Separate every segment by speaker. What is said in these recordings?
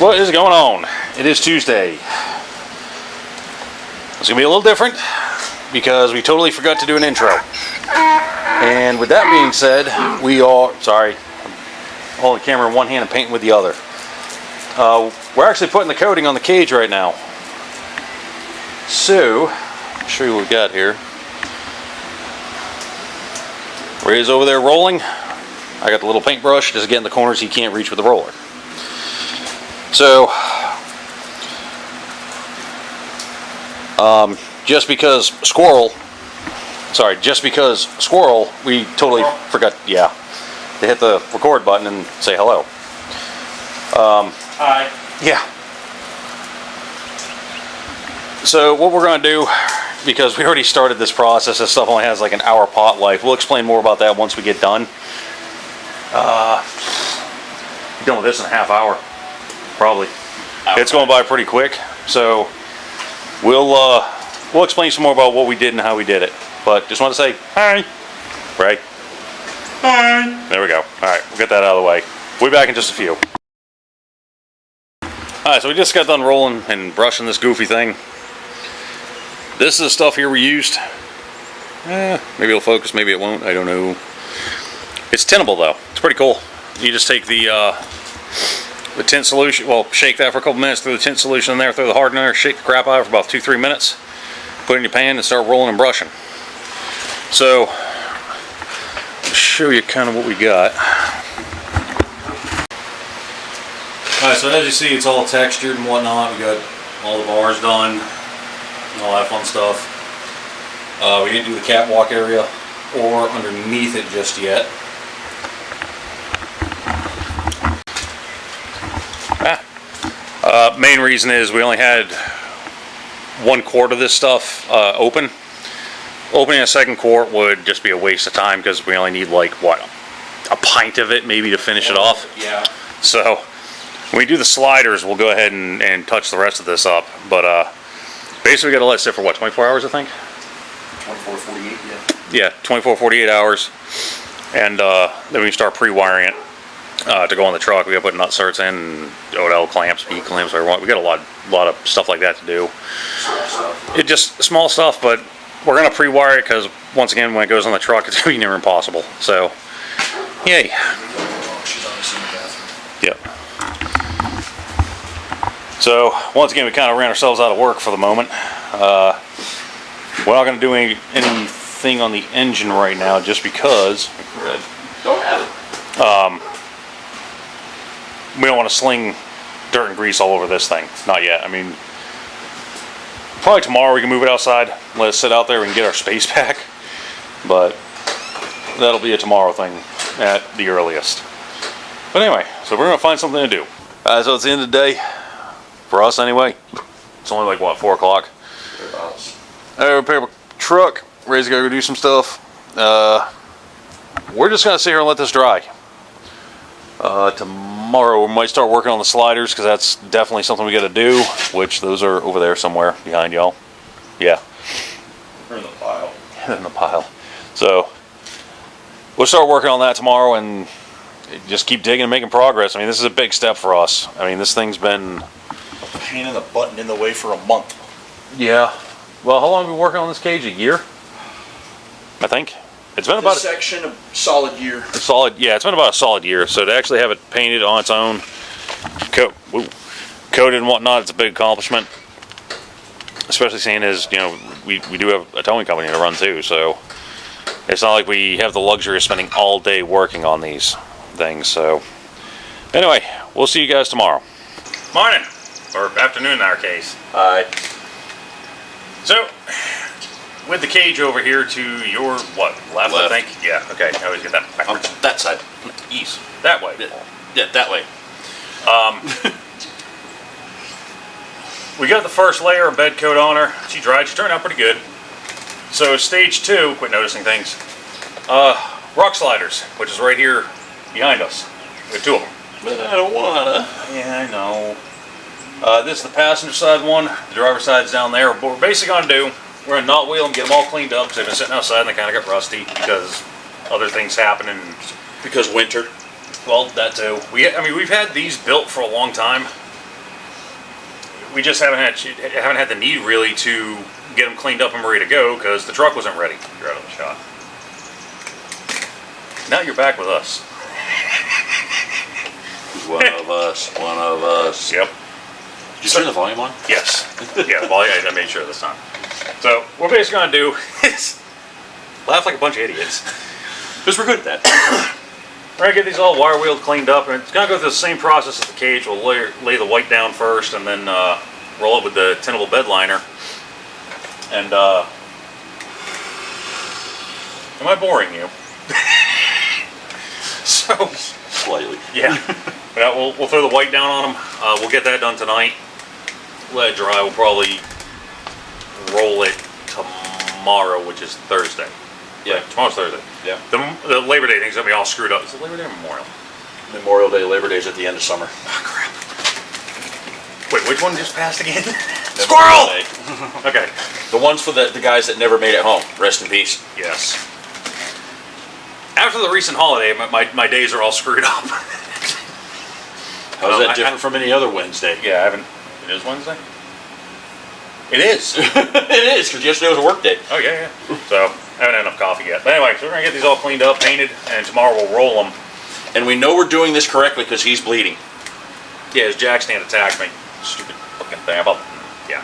Speaker 1: What is going on? It is Tuesday. It's going to be a little different because we totally forgot to do an intro. And with that being said, we are, sorry, I'm holding the camera in one hand and painting with the other. We're actually putting the coating on the cage right now. So, I'll show you what we got here. Ray's over there rolling. I got the little paintbrush, just getting the corners he can't reach with the roller. So, just because squirrel, we totally forgot, to hit the record button and say hello.
Speaker 2: Hi.
Speaker 1: Yeah. So what we're going to do, because we already started this process, this stuff only has like an hour pot life. We'll explain more about that once we get done. Be done with this in a half hour, probably. It's going by pretty quick, so we'll explain some more about what we did and how we did it. But just want to say hi, Ray.
Speaker 2: Hi.
Speaker 1: There we go. All right, we'll get that out of the way. We'll be back in just a few. All right, so we just got done rolling and brushing this goofy thing. This is the stuff here we used. Maybe it'll focus, maybe it won't. I don't know. It's tinnable though. It's pretty cool. You just take the tint solution. Well, shake that for a couple minutes. Throw the tint solution in there. Throw the hardener in there. Shake the crap out of it for about 2-3 minutes. Put it in your pan and start rolling and brushing. So, I'll show you kind of what we got. Alright, so as you see, it's all textured and whatnot. We got all the bars done and all that fun stuff. We didn't do the catwalk area or underneath it just yet. Main reason is we only had 1/4 of this stuff open. Opening a second quart would just be a waste of time because we only need like, what, a pint of it maybe to finish it off?
Speaker 2: Yeah.
Speaker 1: So, when we do the sliders, we'll go ahead and touch the rest of this up. But basically we got to let it sit for what, 24 hours I think?
Speaker 2: 24, 48,
Speaker 1: yeah. Yeah, 24, 48 hours. And then we start pre-wiring it to go on the truck. We got to put nut certs in, ODL clamps, B clamps, whatever we want. We got a lot of stuff like that to do. It just small stuff, but we're going to pre-wire it because once again, when it goes on the truck, it's going to be near impossible. So, yay. Yep. So, once again, we kind of ran ourselves out of work for the moment. We're not going to do anything on the engine right now just because we don't want to sling dirt and grease all over this thing. Not yet. I mean, probably tomorrow we can move it outside, let it sit out there, we can get our space back. But that'll be a tomorrow thing at the earliest. But anyway, so we're going to find something to do. So it's the end of the day. For us anyway. It's only like, what, 4 o'clock? I repair a truck. Ray's got to go do some stuff. We're just going to sit here and let this dry. Tomorrow we might start working on the sliders because that's definitely something we got to do. Which those are over there somewhere behind y'all. Yeah.
Speaker 2: They're in the pile.
Speaker 1: In the pile. So we'll start working on that tomorrow and just keep digging and making progress. I mean, this is a big step for us. I mean, this thing's been
Speaker 2: Pain in the button in the way for a month.
Speaker 1: Yeah. Well, how long have we been working on this cage? A year? I think. It's been about
Speaker 2: this section a solid year.
Speaker 1: It's been about a solid year. So to actually have it painted on its own, coated and whatnot, it's a big accomplishment. Especially seeing as, we do have a towing company to run too, so it's not like we have the luxury of spending all day working on these things. So anyway, we'll see you guys tomorrow. Morning. Or afternoon in our case.
Speaker 2: Alright.
Speaker 1: So, with the cage over here to your, what, left. I think? Yeah, okay. I always get that backwards.
Speaker 2: That side. East.
Speaker 1: That way.
Speaker 2: Yeah, that way.
Speaker 1: We got the first layer of bed coat on her. She dried. She turned out pretty good. So, stage 2, quit noticing things. Rock sliders, which is right here behind us. We have 2 of them.
Speaker 2: But I don't wanna.
Speaker 1: Yeah, I know. This is the passenger side one. The driver's side's down there. What we're basically going to do, we're going to knot wheel them, get them all cleaned up because they've been sitting outside and they kind of got rusty because other things happen and
Speaker 2: because winter.
Speaker 1: Well, that too. We've had these built for a long time. we just haven't had the need really to get them cleaned up and ready to go because the truck wasn't ready. You're out of the shot. Now you're back with us.
Speaker 2: One of us. One of us.
Speaker 1: Yep.
Speaker 2: Did you turn the volume on?
Speaker 1: Yes. Yeah, well, I made sure this time. So, what we're basically going to do is laugh like a bunch of idiots.
Speaker 2: Because we're good at that.
Speaker 1: We're going to get these all wire wheeled, cleaned up, and it's going to go through the same process as the cage. We'll lay the white down first and then roll it with the tenable bed liner. And, am I boring you? So,
Speaker 2: Slightly.
Speaker 1: yeah. But we'll throw the white down on them. We'll get that done tonight. Let it dry. We'll probably roll it tomorrow, which is Thursday.
Speaker 2: Yeah.
Speaker 1: Right, tomorrow's Thursday.
Speaker 2: Yeah.
Speaker 1: The Labor Day thing's going to be all screwed up. Is it Labor Day or Memorial?
Speaker 2: Memorial Day, Labor Day's at the end of summer.
Speaker 1: Oh, crap. Wait, which one just passed again?
Speaker 2: Squirrel!
Speaker 1: Okay.
Speaker 2: The ones for the guys that never made it home. Rest in peace.
Speaker 1: Yes. After the recent holiday, my days are all screwed up.
Speaker 2: How's that different from any other Wednesday?
Speaker 1: Yeah, I haven't. It is Wednesday? It is.
Speaker 2: It is, because yesterday was a work day.
Speaker 1: Oh, yeah. So, I haven't had enough coffee yet. But anyway, so we're going to get these all cleaned up, painted, and tomorrow we'll roll them.
Speaker 2: And we know we're doing this correctly because he's bleeding.
Speaker 1: Yeah, his jack stand attacked me. Stupid fucking thing. Yeah.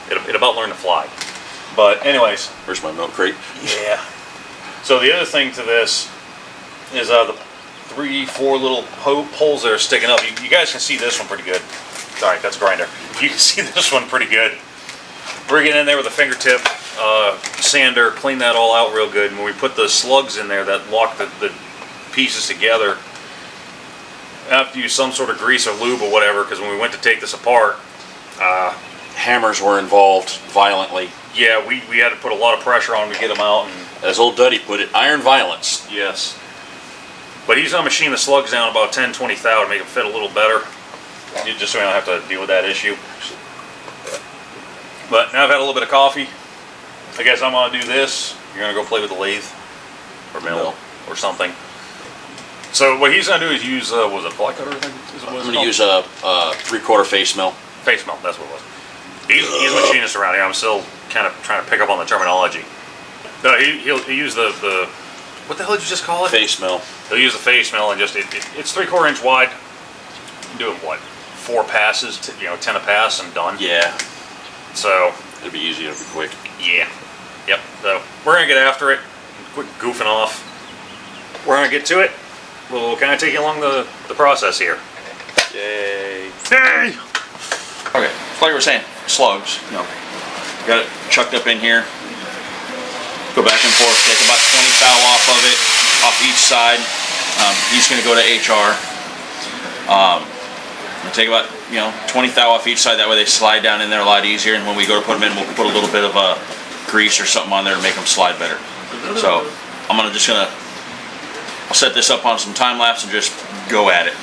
Speaker 1: It about learned to fly. But anyways.
Speaker 2: Where's my milk crate?
Speaker 1: Yeah. So the other thing to this is the 3-4 little poles that are sticking up. You guys can see this one pretty good. Sorry, that's a grinder. You can see this one pretty good. We're getting in there with a fingertip sander, clean that all out real good. And when we put the slugs in there that lock the pieces together, I have to use some sort of grease or lube or whatever, because when we went to take this apart,
Speaker 2: Hammers were involved violently.
Speaker 1: yeah, we had to put a lot of pressure on to get them out. And
Speaker 2: As old Duddy put it, iron violence.
Speaker 1: yes. But he's going to machine the slugs down about 10, 20 thou to make them fit a little better, just so we don't have to deal with that issue. But now I've had a little bit of coffee. I guess I'm going to do this. You're going to go play with the lathe or mill or something. So what he's going to do is use, was it fly cutter? I think is what
Speaker 2: I'm
Speaker 1: it's
Speaker 2: going to
Speaker 1: called?
Speaker 2: use a 3/4 face mill.
Speaker 1: Face melt, that's what it was. He's a machinist around here. I'm still kind of trying to pick up on the terminology. No, he'll use the what the hell did you just call it?
Speaker 2: Face mill.
Speaker 1: He'll use the face mill and just it's 3/4 inch wide. You can do it what? 4 passes, 10 a pass and done.
Speaker 2: Yeah.
Speaker 1: So
Speaker 2: It'll be easy. It'll be quick.
Speaker 1: yeah, yep. So we're gonna get after it. Quit goofing off. We're gonna get to it. We'll kind of take you along the process here.
Speaker 2: Yay.
Speaker 1: Yay!
Speaker 2: Okay, like we were saying, slugs. Got it chucked up in here. Go back and forth. Take about 20 thou off of it, off each side. He's going to go to HR. We'll take about 20 thou off each side. That way they slide down in there a lot easier. And when we go to put them in, we'll put a little bit of grease or something on there to make them slide better. So I'll set this up on some time lapse and just go at it.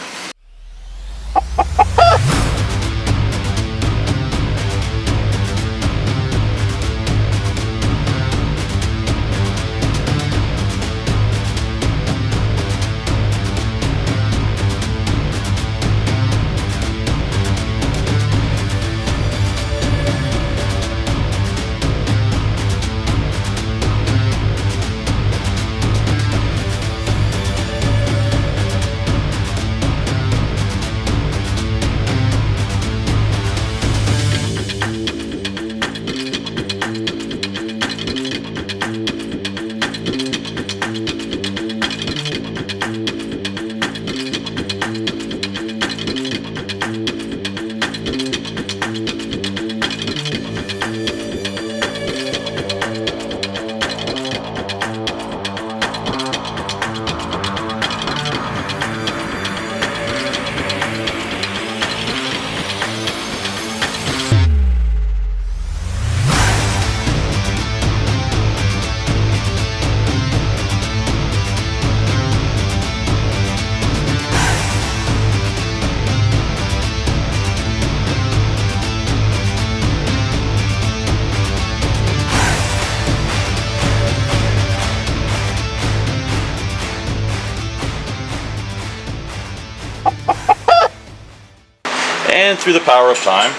Speaker 2: And through the power of time,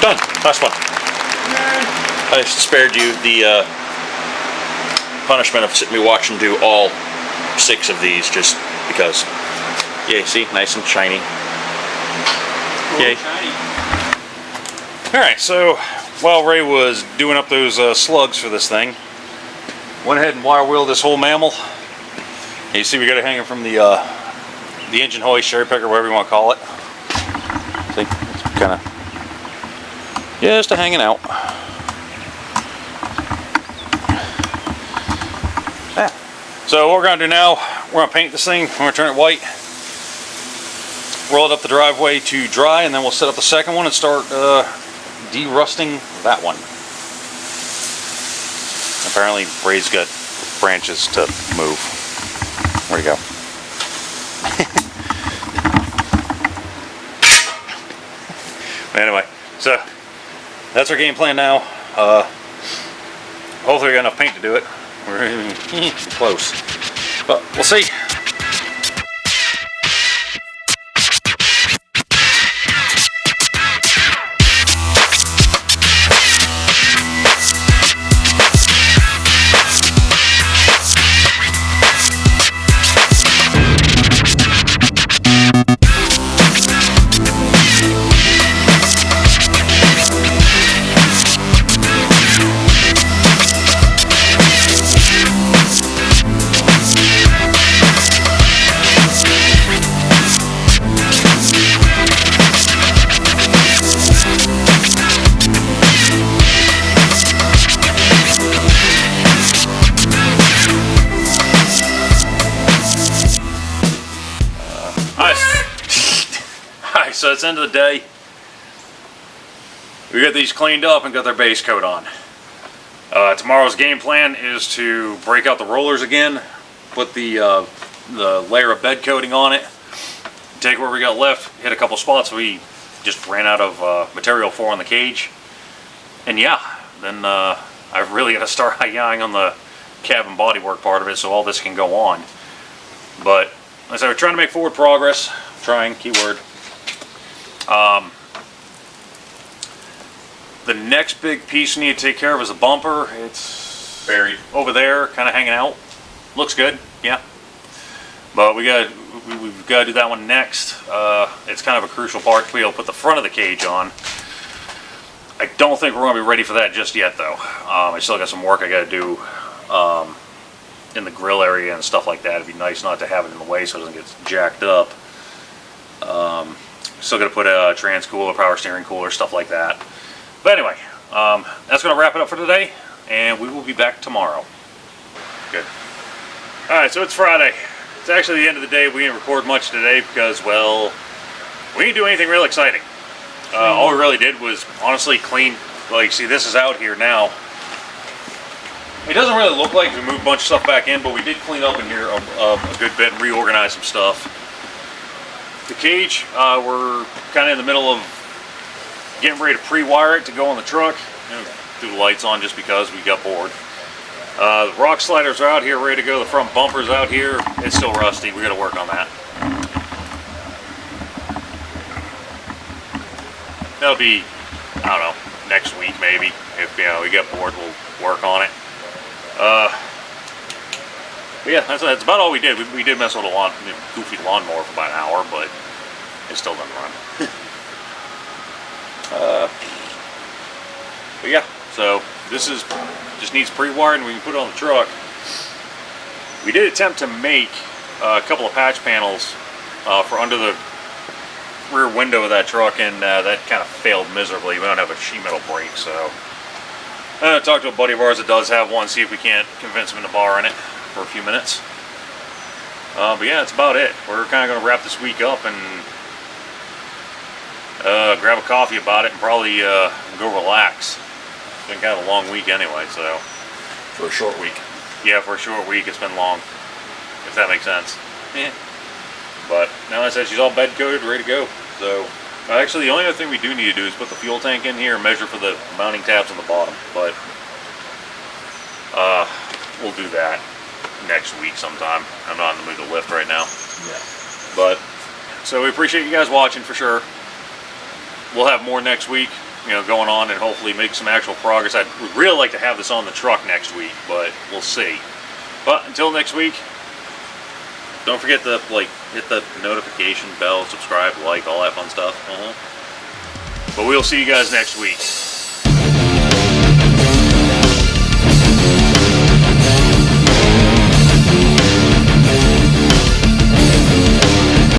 Speaker 2: Done. Last one. I spared you the punishment of sitting me watching do all 6 of these just because. Yay, see? Nice and shiny. Yay.
Speaker 1: Alright, so while Ray was doing up those slugs for this thing, went ahead and wire wheeled this whole mammal. And you see we got it hanging from the engine hoist, cherry picker, whatever you want to call it. See? It's kind of just hanging out. Yeah. So what we're going to do now, we're going to paint this thing, we're going to turn it white, roll it up the driveway to dry, and then we'll set up the second one and start de-rusting that one. Apparently Ray's got branches to move. Where'd he go? Anyway, so that's our game plan now. Hopefully we got enough paint to do it. We're close, but we'll see. So it's the end of the day. We got these cleaned up and got their base coat on. Tomorrow's game plan is to break out the rollers again, put the layer of bed coating on it, take what we got left, hit a couple spots we just ran out of material for on the cage, and yeah, then I've really got to start eyeing on the cabin bodywork part of it so all this can go on. But as I said, we're trying to make forward progress. Trying, keyword. The next big piece we need to take care of is a bumper. It's buried over there, kind of hanging out. Looks good, yeah. But we've got to do that one next. It's kind of a crucial part to be able to put the front of the cage on. I don't think we're going to be ready for that just yet, though. I still got some work I got to do in the grill area and stuff like that. It'd be nice not to have it in the way so it doesn't get jacked up. Still got to put a trans cooler, power steering cooler, stuff like that. But anyway, that's going to wrap it up for today, and we will be back tomorrow. Good. Alright, so it's Friday. It's actually the end of the day. We didn't record much today because, well, we didn't do anything real exciting. All we really did was, honestly, clean. Like, see, this is out here now. It doesn't really look like we moved a bunch of stuff back in, but we did clean up in here a good bit and reorganize some stuff. The cage, we're kind of in the middle of getting ready to pre-wire it to go on the truck. Threw the lights on just because we got bored. The rock sliders are out here ready to go. The front bumper's out here. It's still rusty. We got to work on that. That'll be, I don't know, next week maybe. If we get bored, we'll work on it. But yeah, that's about all we did. We did mess with a goofy lawnmower for about an hour, but it still doesn't run. But yeah, so this just needs pre-wired and we can put it on the truck. We did attempt to make a couple of patch panels for under the rear window of that truck, and that kind of failed miserably. We don't have a sheet metal brake, so I talked to a buddy of ours that does have one, see if we can't convince him into borrowing it for a few minutes. But yeah, that's about it. We're kind of going to wrap this week up and grab a coffee about it and probably go relax. It's been kind of a long week anyway, so.
Speaker 2: For a short week.
Speaker 1: Yeah, for a short week, it's been long, if that makes sense. Yeah. But now that I said she's all bed coated, ready to go. So, actually, the only other thing we do need to do is put the fuel tank in here and measure for the mounting tabs on the bottom. But we'll do that next week sometime. I'm not in the mood to lift right now.
Speaker 2: Yeah.
Speaker 1: But so we appreciate you guys watching for sure. We'll have more next week. going on and hopefully make some actual progress. I'd really like to have this on the truck next week, but we'll see. But until next week, don't forget to hit the notification bell, subscribe, like, all that fun stuff. But we'll see you guys next week.